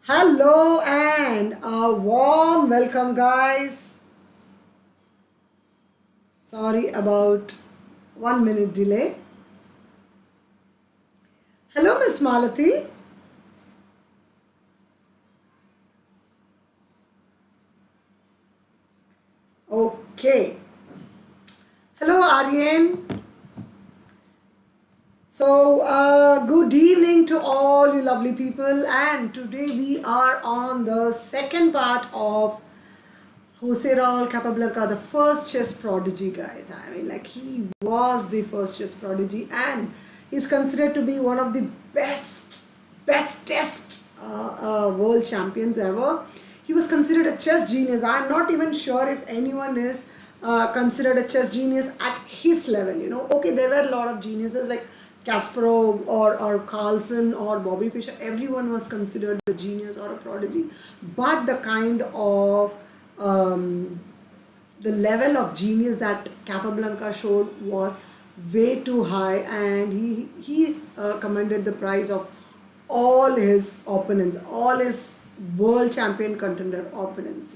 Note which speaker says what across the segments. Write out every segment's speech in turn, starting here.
Speaker 1: Hello and a warm welcome, guys. Sorry about 1 minute delay. Hello, Miss Malati. Okay. Hello, Aryan. So, good evening to all you lovely people, and today we are on the second part of Jose Raul Capablanca, the first chess prodigy, guys. I mean, like, he was the first chess prodigy, and he's considered to be one of the bestest world champions ever. He was considered a chess genius. I'm not even sure if anyone is considered a chess genius at his level. Okay, there were a lot of geniuses like Kasparov or Carlsen or Bobby Fischer. Everyone was considered a genius or a prodigy, but the kind of the level of genius that Capablanca showed was way too high, and he commanded the prize of all his opponents, all his world champion contender opponents.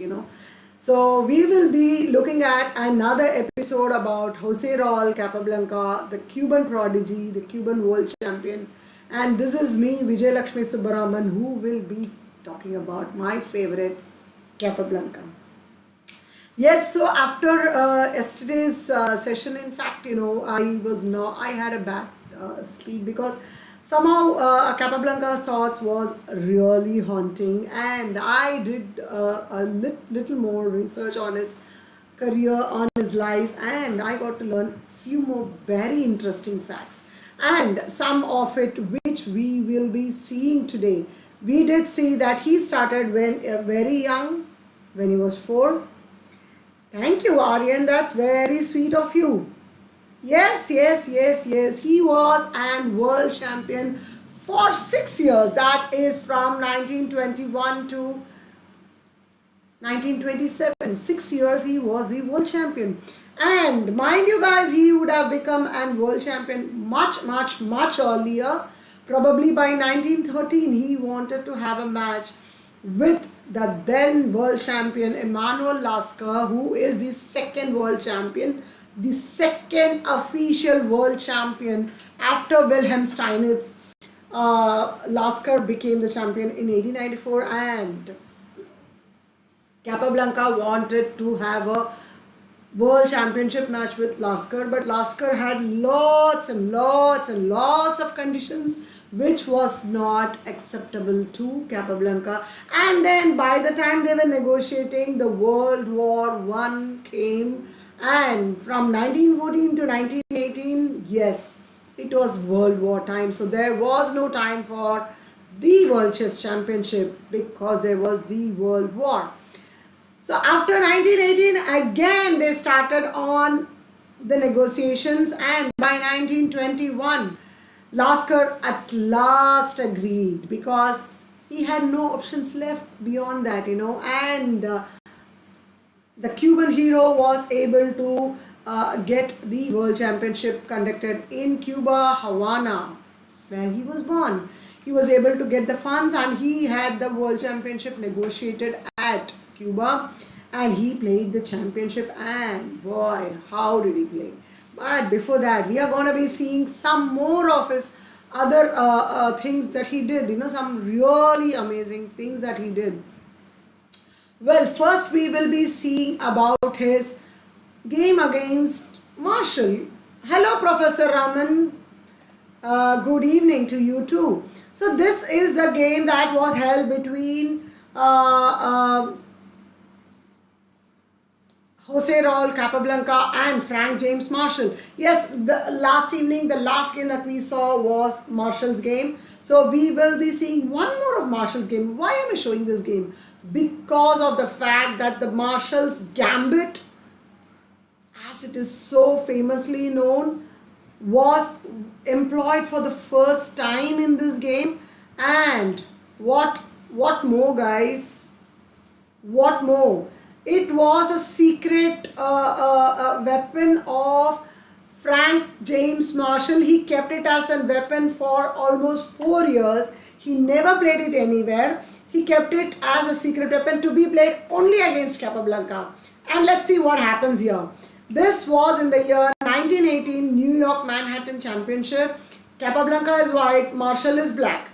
Speaker 1: So we will be looking at another episode about Jose Raul Capablanca, the Cuban prodigy, the Cuban world champion. And this is me, Vijayalakshmisubbaraman, who will be talking about my favorite Capablanca. Yes, so after yesterday's session, in fact, I had a bad sleep because somehow Capablanca's thoughts was really haunting, and I did a little more research on his career, on his life, and I got to learn few more very interesting facts, and some of it which we will be seeing today. We did see that he started when very young, when he was 4. Thank you, Aryan, that's very sweet of you. Yes. He was an world champion for 6 years. That is from 1921 to 1927. 6 years he was the world champion. And mind you guys, he would have become an world champion much earlier. Probably by 1913, he wanted to have a match with the then world champion Emanuel Lasker, who is the second world champion, the second official world champion after Wilhelm Steinitz. Lasker became the champion in 1894, and Capablanca wanted to have a world championship match with Lasker, but Lasker had lots of conditions which was not acceptable to Capablanca. And then by the time they were negotiating, the World War I came, and from 1914 to 1918, yes, it was World War time. So there was no time for the World Chess Championship because there was the World War. So after 1918, again they started on the negotiations, and by 1921, Lasker at last agreed because he had no options left beyond that, and the Cuban hero was able to get the World Championship conducted in Cuba, Havana, where he was born. He was able to get the funds, and he had the World Championship negotiated at Cuba, and he played the championship, and boy, how did he play. But before that, we are going to be seeing some more of his other things that he did, some really amazing things that he did. Well, first we will be seeing about his game against Marshall. Hello, Professor Raman. Good evening to you too. So this is the game that was held between Jose Raul Capablanca and Frank James Marshall. Yes, the last evening, the last game that we saw was Marshall's game. So we will be seeing one more of Marshall's game. Why am I showing this game? Because of the fact that the Marshall's Gambit, as it is so famously known, was employed for the first time in this game. And what more, guys? What more? It was a secret weapon of Frank James Marshall. He kept it as a weapon for almost 4 years. He never played it anywhere. He kept it as a secret weapon to be played only against Capablanca. And let's see what happens here. This was in the year 1918 New York Manhattan Championship. Capablanca is white, Marshall is black.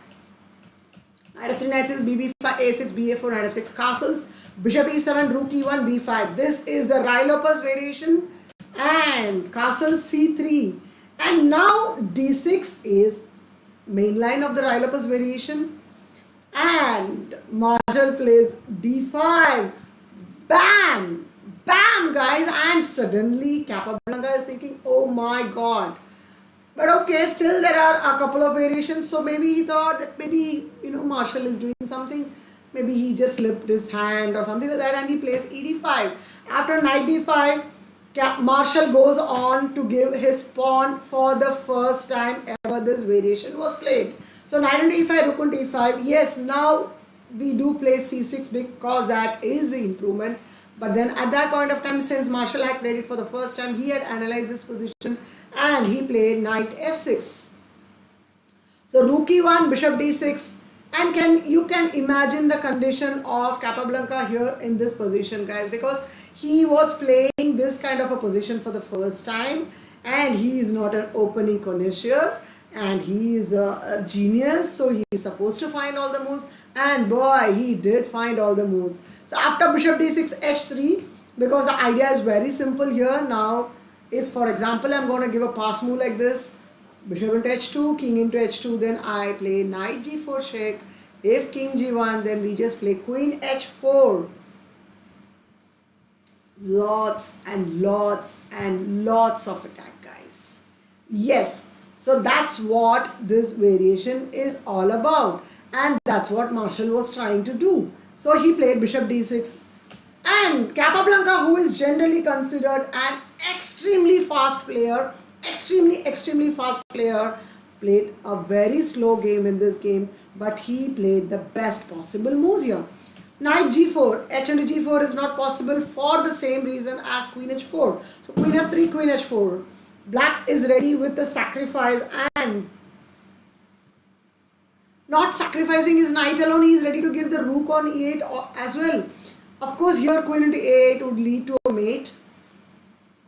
Speaker 1: Knight f3, knight 6, bb5, a6, ba4, knight f6, castles, bishop e7, rook e1, b5. This is the Rylopus variation, and castle c3. And now d6 is main line of the Rylopus variation, and Marshall plays d5. Bam! Bam, guys! And suddenly Capablanca is thinking, oh my god. But okay, still there are a couple of variations. So maybe he thought that maybe, Marshall is doing something. Maybe he just slipped his hand or something like that, and he plays ed5. After knight d5, Marshall goes on to give his pawn for the first time ever this variation was played. So knight on e5, rook on d5. Yes, now we do play c6 because that is the improvement. But then at that point of time, since Marshall had played it for the first time, he had analyzed this position and he played knight f6. So rook e1, bishop d6. And you can imagine the condition of Capablanca here in this position, guys, because he was playing this kind of a position for the first time, and he is not an opening connoisseur, and he is a genius, so he is supposed to find all the moves, and boy, he did find all the moves. So after bishop d6, h3, because the idea is very simple here. Now if, for example, I'm going to give a pass move like this, bishop into h2, king into h2, then I play knight g4 check. If king g1, then we just play queen h4. Lots and lots and lots of attack, guys. Yes, so that's what this variation is all about, and that's what Marshall was trying to do. So he played bishop d6, and Capablanca, who is generally considered an extremely fast player, extremely fast player, played a very slow game in this game, but he played the best possible moves here. Knight g4, h into g4 is not possible for the same reason as queen h4. So queen f3, queen h4. Black is ready with the sacrifice, and not sacrificing his knight alone, he is ready to give the rook on e8 as well. Of course, here queen into a8 would lead to a mate.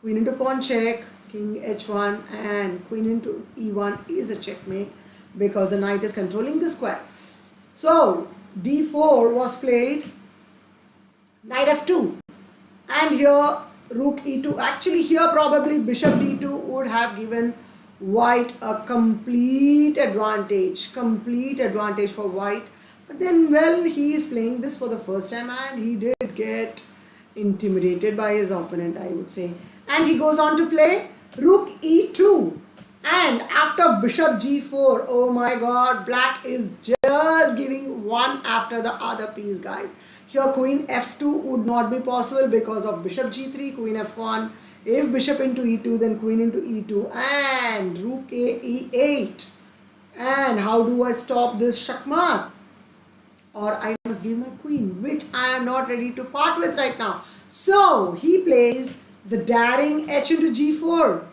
Speaker 1: Queen into pawn check, king h1, and queen into e1 is a checkmate because the knight is controlling the square. So d4 was played, knight f2, and here rook e2. Actually here probably bishop d2 would have given white a complete advantage for white. But then, well, he is playing this for the first time and he did get intimidated by his opponent, I would say. And he goes on to play rook e2. And after bishop g4, oh my god, black is just giving one after the other piece, guys. Here queen f2 would not be possible because of bishop g3, queen f1. If bishop into e2, then queen into e2 and rook a e8. And how do I stop this checkmate? Or I must give my queen, which I am not ready to part with right now. So he plays the daring h into g4.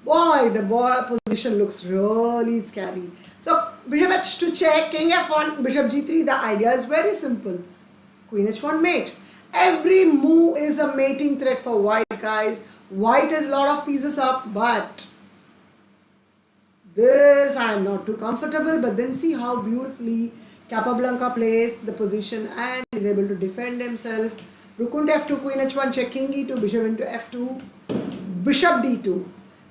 Speaker 1: Boy, the position looks really scary. So bishop h2 check, king f1, bishop g3. The idea is very simple. Queen h1 mate. Every move is a mating threat for white, guys. White has a lot of pieces up, but this I am not too comfortable. But then see how beautifully Capablanca plays the position and is able to defend himself. Rook into f2, queen h1 check, king e2, bishop into f2, bishop d2.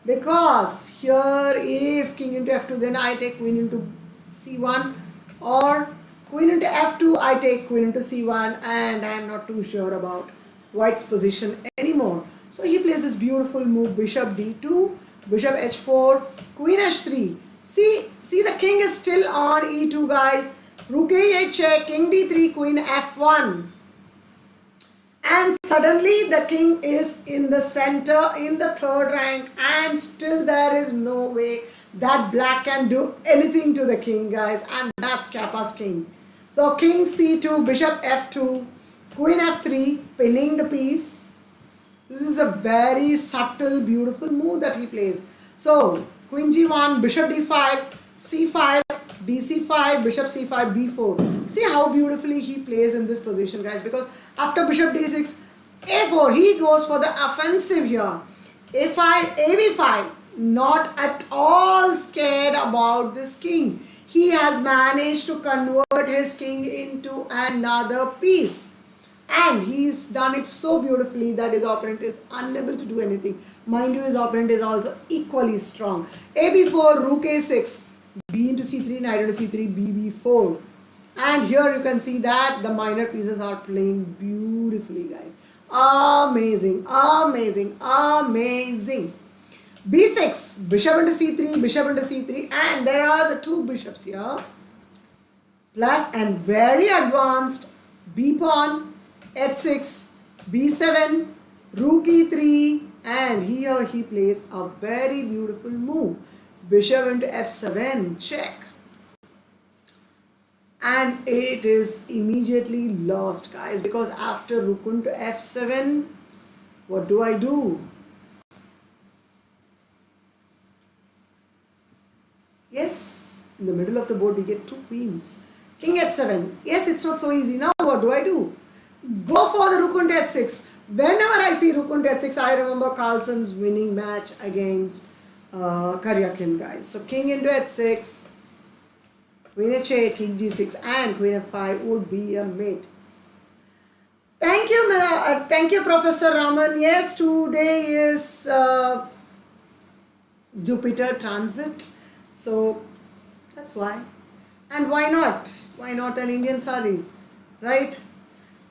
Speaker 1: Because here if king into f2, then I take queen into c1, or queen into f2, I take queen into c1, and I am not too sure about white's position anymore. So he plays this beautiful move, bishop d2, bishop h4, queen h3. See the king is still on e2, guys. Rook a8 check, king d3, queen f1. And suddenly the king is in the center, in the third rank, and still there is no way that black can do anything to the king, guys. And that's Kappa's king. So king c2, bishop f2, queen f3, pinning the piece. This is a very subtle, beautiful move that he plays. So queen g1, bishop d5, c5, dc5, bishop c5, b4. See how beautifully he plays in this position, guys, because after bishop d6, a4, he goes for the offensive here. a5, ab5, not at all scared about this king. He has managed to convert his king into another piece. And he's done it so beautifully that his opponent is unable to do anything. Mind you, his opponent is also equally strong. ab4, rook a6, b into c3, knight into c3, bb4. And here you can see that the minor pieces are playing beautifully, guys. Amazing, amazing, amazing. b6, bishop into c3, bishop into c3, and there are the two bishops here. Plus, and very advanced, b pawn, h6, b7, rook e3, and here he plays a very beautiful move. Bishop into f7, check. And it is immediately lost, guys, because after rook into f7, what do I do? Yes, in the middle of the board we get two queens. King h7. Yes, it's not so easy. Now what do I do? Go for the rook into h6. Whenever I see rook into h6, I remember Carlsen's winning match against Karyakin, guys. So king into h6, queen h8, king g6, and queen f5 would be a mate. Thank you, Professor Raman. Yes, today is Jupiter transit, so that's why. And why not? Why not an Indian sari, right?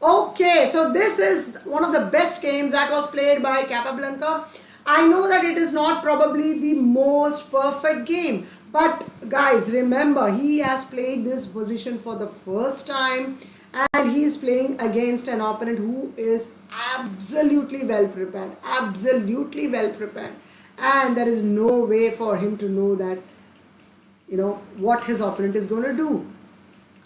Speaker 1: Okay, so this is one of the best games that was played by Capablanca. I know that it is not probably the most perfect game, but guys, remember, he has played this position for the first time and he is playing against an opponent who is absolutely well prepared, and there is no way for him to know that, you know, what his opponent is going to do.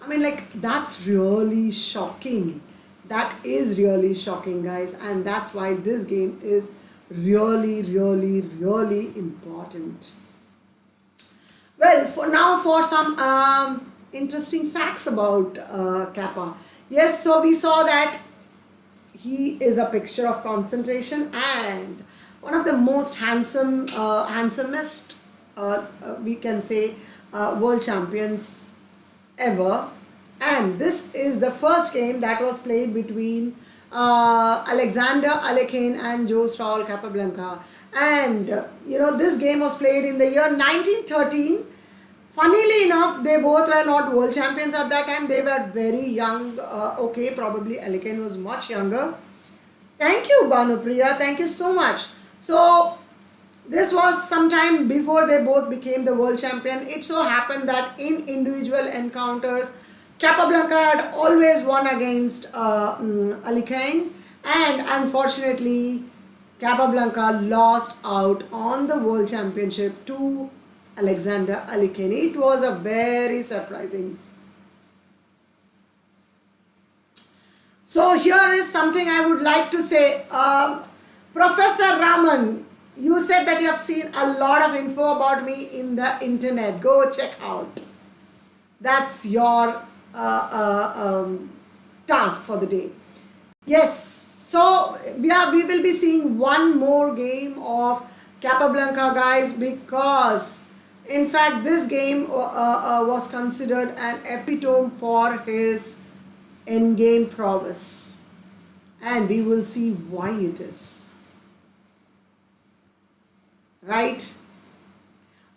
Speaker 1: I mean, like, that's really shocking. That is really shocking, guys, and that's why this game is really, really, really important. Well, for some interesting facts about Kappa. Yes, so we saw that he is a picture of concentration and one of the most handsomest, we can say, world champions ever. And this is the first game that was played between Alexander Alekhine and Joe Capablanca. And you know, this game was played in the year 1913. Funnily enough, they both were not world champions at that time. They were very young. Okay, probably Alekhine was much younger. Thank you, Banupriya. Thank you so much. So this was sometime before they both became the world champion. It so happened that in individual encounters, Capablanca had always won against Alekhine, and unfortunately Capablanca lost out on the world championship to Alexander Alekhine. It was a very surprising. So here is something I would like to say. Professor Raman, you said that you have seen a lot of info about me in the internet. Go check out. That's your task for the day. Yes, so we will be seeing one more game of Capablanca, guys, because in fact this game was considered an epitome for his endgame prowess, and we will see why it is, right?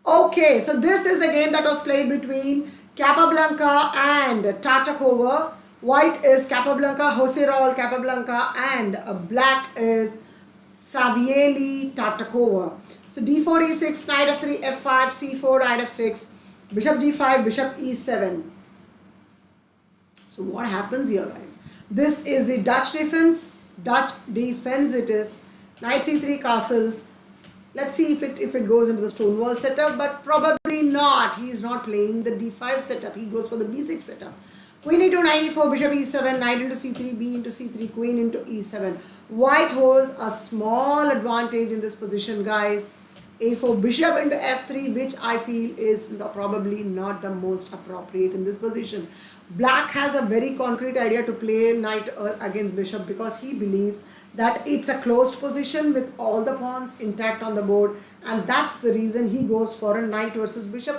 Speaker 1: Okay, so this is the game that was played between Capablanca and Tartakova. White is Capablanca, Hosseroll Capablanca, and black is Savielli Tartakova. So d4, e6, knight f3, f5, c4, knight f6, bishop g5, bishop e7. So what happens here, guys? This is the Dutch defense. It is. Knight c3, castles. Let's see if it goes into the stone wall setup, but probably not. He is not playing the d5 setup. He goes for the b6 setup. Queen e2, knight e4, bishop e7, knight into c3, b into c3, queen into e7. White holds a small advantage in this position, guys. a4, bishop into f3, which I feel is probably not the most appropriate in this position. Black has a very concrete idea to play knight against bishop because he believes that it's a closed position with all the pawns intact on the board, and that's the reason he goes for a knight versus bishop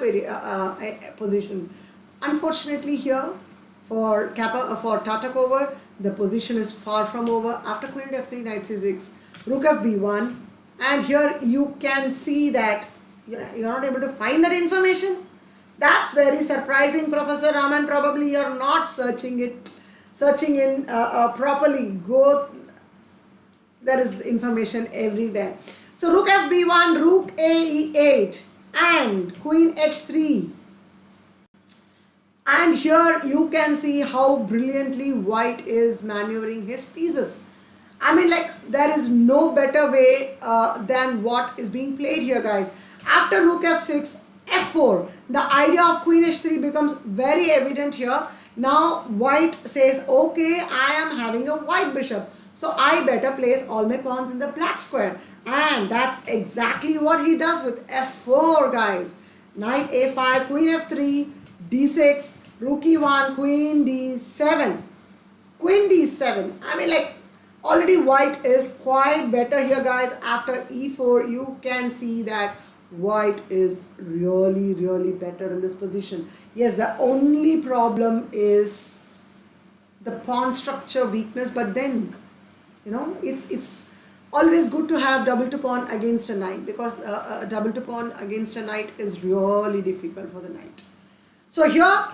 Speaker 1: position. Unfortunately here for Tartakova, the position is far from over. After queen f3, knight c6, rook fb1, and here you can see that you're not able to find that information. That's very surprising, Professor Raman. Probably you're not searching in properly. There is information everywhere. So rook fb1, rook a e8, and queen h3. And here you can see how brilliantly white is maneuvering his pieces. I mean, like, there is no better way than what is being played here, guys. After rook f6, f4, the idea of queen h3 becomes very evident here. Now white says, okay, I am having a white bishop, so I better place all my pawns in the black square. And that's exactly what he does with f4, guys. Knight a5, queen f3, d6, rook e1, queen d7. Queen d7. I mean, like, already white is quite better here, guys. After e4, you can see that white is really better in this position. Yes, the only problem is the pawn structure weakness, but then, you know, it's always good to have double to pawn against a knight, because double to pawn against a knight is really difficult for the knight. So here,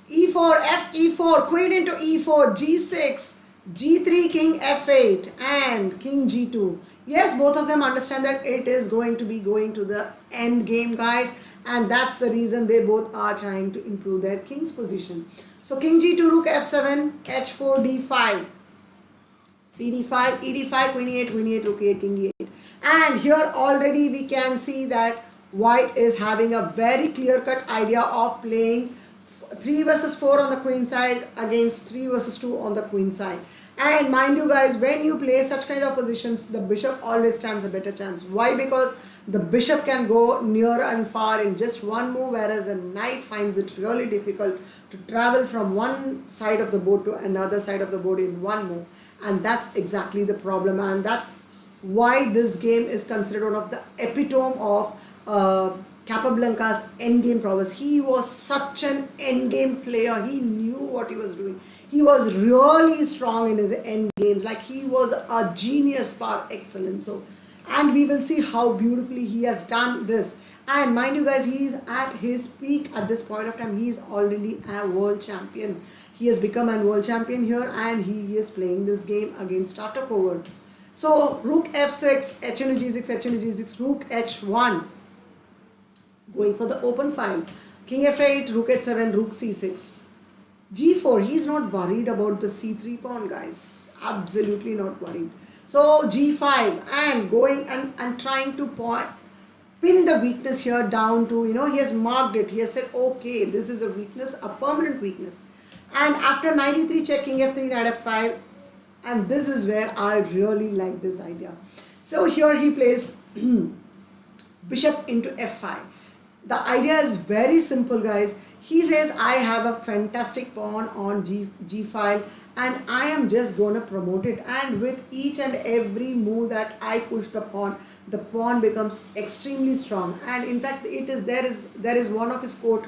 Speaker 1: e4, f e4, queen into e4, g6, g3, king f8, and king g2. Yes, both of them understand that it is going to be going to the end game, guys, and that's the reason they both are trying to improve their king's position. So king g2, rook f7, h4, d5, cd5, ed5, queen e8, rook e8, king e8. And here already we can see that white is having a very clear-cut idea of playing 3 versus 4 on the queen side against 3 versus 2 on the queen side. And mind you, guys, when you play such kind of positions, the bishop always stands a better chance. Why? Because the bishop can go near and far in just one move, whereas the knight finds it really difficult to travel from one side of the board to another side of the board in one move. And that's exactly the problem, and that's why this game is considered one of the epitome of Capablanca's endgame prowess. He was such an endgame player. He knew what he was doing. He was really strong in his endgames. Like, he was a genius par excellence. So, and we will see how beautifully he has done this. And mind you, guys, he is at his peak at this point of time. He is already a world champion. He has become a world champion here, and he is playing this game against Tartakova. So rook f6, h into g6, h into g6, rook h1. Going for the open file. King f8, rook h7, rook c6. g4, he's not worried about the c3 pawn, guys. Absolutely not worried. So g5, and going and trying to pin the weakness here down to, you know, he has marked it. He has said, okay, this is a weakness, a permanent weakness. And after knight e3 check, king f3, knight f5. And this is where I really like this idea. So here he plays bishop into f5. The idea is very simple, guys. He says, I have a fantastic pawn on G file, and I am just going to promote it. And with each and every move that I push the pawn becomes extremely strong. And in fact, there is one of his quote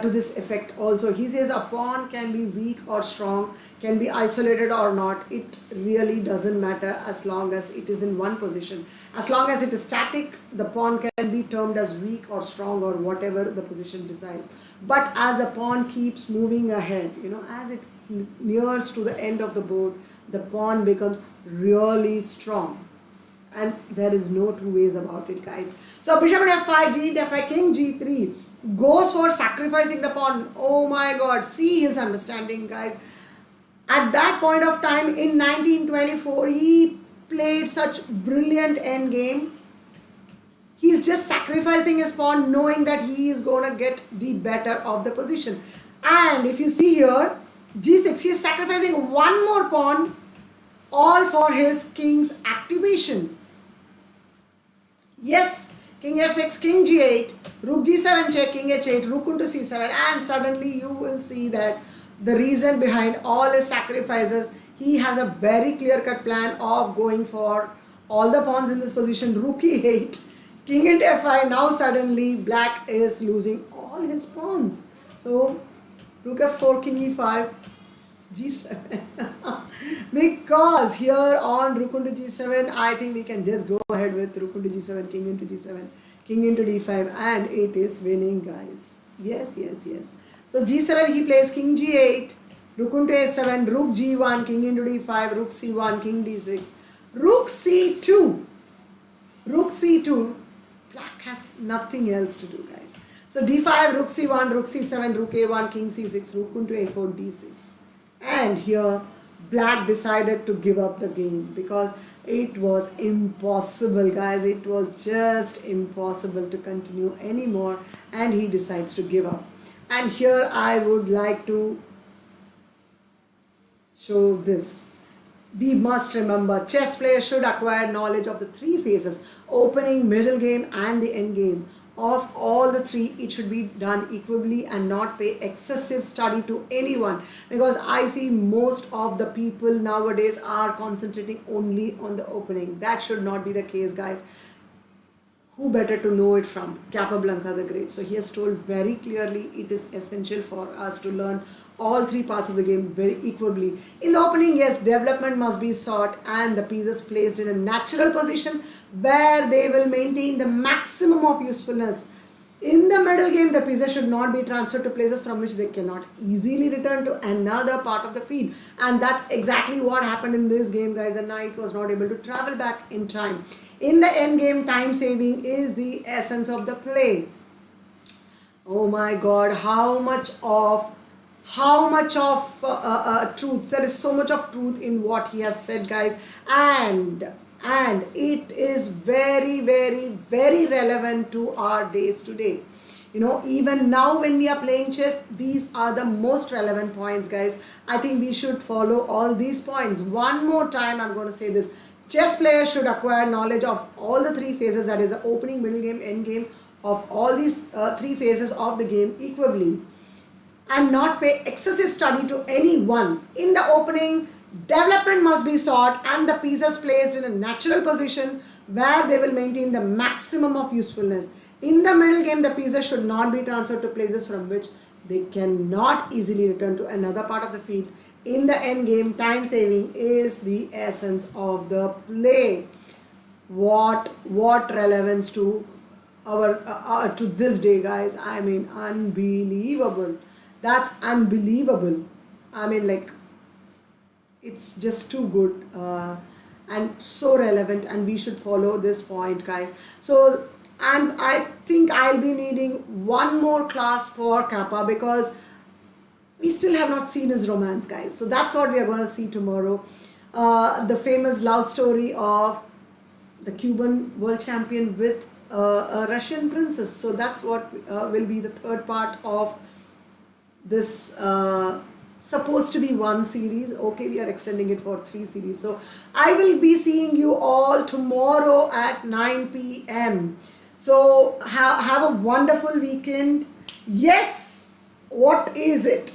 Speaker 1: to this effect also. He says a pawn can be weak or strong, can be isolated or not. It really doesn't matter as long as it is in one position. As long as it is static, the pawn can be termed as weak or strong or whatever the position decides. But as the pawn keeps moving ahead, you know, as it nears to the end of the board, the pawn becomes really strong. And there is no two ways about it, guys. So bishop at f5, g into f5, king g3 goes for sacrificing the pawn. Oh my god, see his understanding, guys. At that point of time in 1924, he played such brilliant endgame. He's just sacrificing his pawn, knowing that he is going to get the better of the position. And if you see here, g6, he is sacrificing one more pawn, all for his king's activation. Yes, king f6, king g8, rook g7 check, king h8, rook into c7, and suddenly you will see that the reason behind all his sacrifices, he has a very clear-cut plan of going for all the pawns in this position, rook e8, king into f5. Now suddenly black is losing all his pawns. So rook f4, king e5, g7. Because here on rook into g7, I think we can just go ahead with rook into g7, king into g7, king into d5, and it is winning, guys. Yes, yes, yes. So g7 he plays king g8, rook into a7, rook g1, king into d5, rook c1, king d6, rook c2, rook c2. Black has nothing else to do, guys. So d5, rook c1, rook c7, rook a1, king c6, rook into a4, d6. And here black decided to give up the game because it was impossible, guys. It was just impossible to continue anymore, and he decides to give up. And here I would like to show this. We must remember, chess players should acquire knowledge of the three phases: opening, middle game, and the end game. Of all the three, it should be done equally and not pay excessive study to anyone, because I see most of the people nowadays are concentrating only on the opening. That should not be the case, guys. Who better to know it from Capablanca the Great? So he has told very clearly it is essential for us to learn all three parts of the game very equally. In the opening, yes, development must be sought and the pieces placed in a natural position where they will maintain the maximum of usefulness. In the middle game, the pieces should not be transferred to places from which they cannot easily return to another part of the field. And that's exactly what happened in this game, guys. The knight was not able to travel back in time. In the end game, time saving is the essence of the play. Oh my God, how much of truth. There is so much of truth in what he has said, guys. And it is very, very, very relevant to our days today. You know, even now when we are playing chess, these are the most relevant points, guys. I think we should follow all these points. One more time, I'm going to say this. Chess players should acquire knowledge of all the three phases, that is the opening, middle game, end game, of all these three phases of the game equally, and not pay excessive study to any one. In the opening, development must be sought and the pieces placed in a natural position where they will maintain the maximum of usefulness. In the middle game, the pieces should not be transferred to places from which they cannot easily return to another part of the field. In the end game, time saving is the essence of the play. What relevance to our to this day, guys. I mean, unbelievable. That's unbelievable. I mean, like, it's just too good and so relevant, and we should follow this point, guys. So I think I'll be needing one more class for Kappa, because we still have not seen his romance, guys. So that's what we are going to see tomorrow. The famous love story of the Cuban world champion with a Russian princess. So that's what will be the third part of this supposed to be one series. Okay, we are extending it for 3 series. So I will be seeing you all tomorrow at 9 p.m. So have a wonderful weekend. Yes, what is it?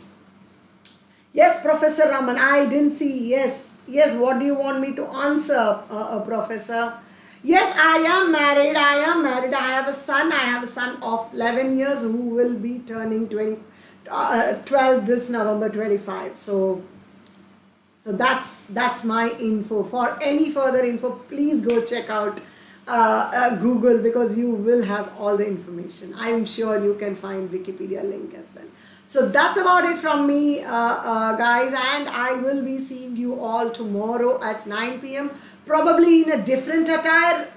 Speaker 1: Yes, Professor Raman, I didn't see. Yes, what do you want me to answer, Professor? Yes, I am married. I have a son. Of 11 years who will be turning 12 this November 25. So that's my info. For any further info, please go check out Google, because you will have all the information. I am sure you can find Wikipedia link as well. So that's about it from me, guys, and I will be seeing you all tomorrow at 9 p.m. probably in a different attire,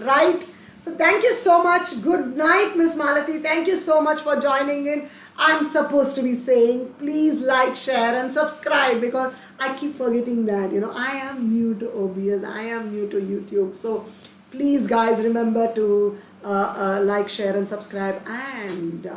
Speaker 1: right? So thank you so much. Good night, Miss Malati. Thank you so much for joining in. I'm supposed to be saying please like, share and subscribe, because I keep forgetting that, you know, I am new to OBS, I am new to YouTube. So please, guys, remember to like, share and subscribe, and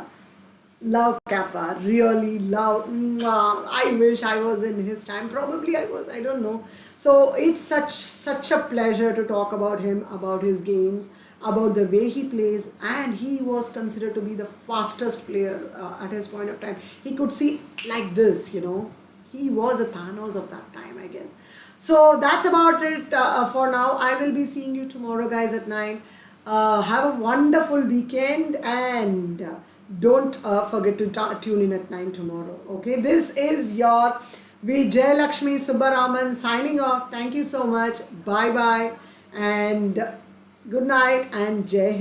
Speaker 1: love Kappa, really love. I wish I was in his time. Probably I was, I don't know. So it's such a pleasure to talk about him, about his games, about the way he plays, and he was considered to be the fastest player at his point of time. He could see like this, you know. He was a Thanos of that time, I guess. So that's about it for now. I will be seeing you tomorrow, guys, at 9. Have a wonderful weekend, and don't forget to tune in at 9 tomorrow. Okay, this is your vijayalakshmisubbaraman signing off. Thank you so much. Bye bye, and good night, and Jai Hind.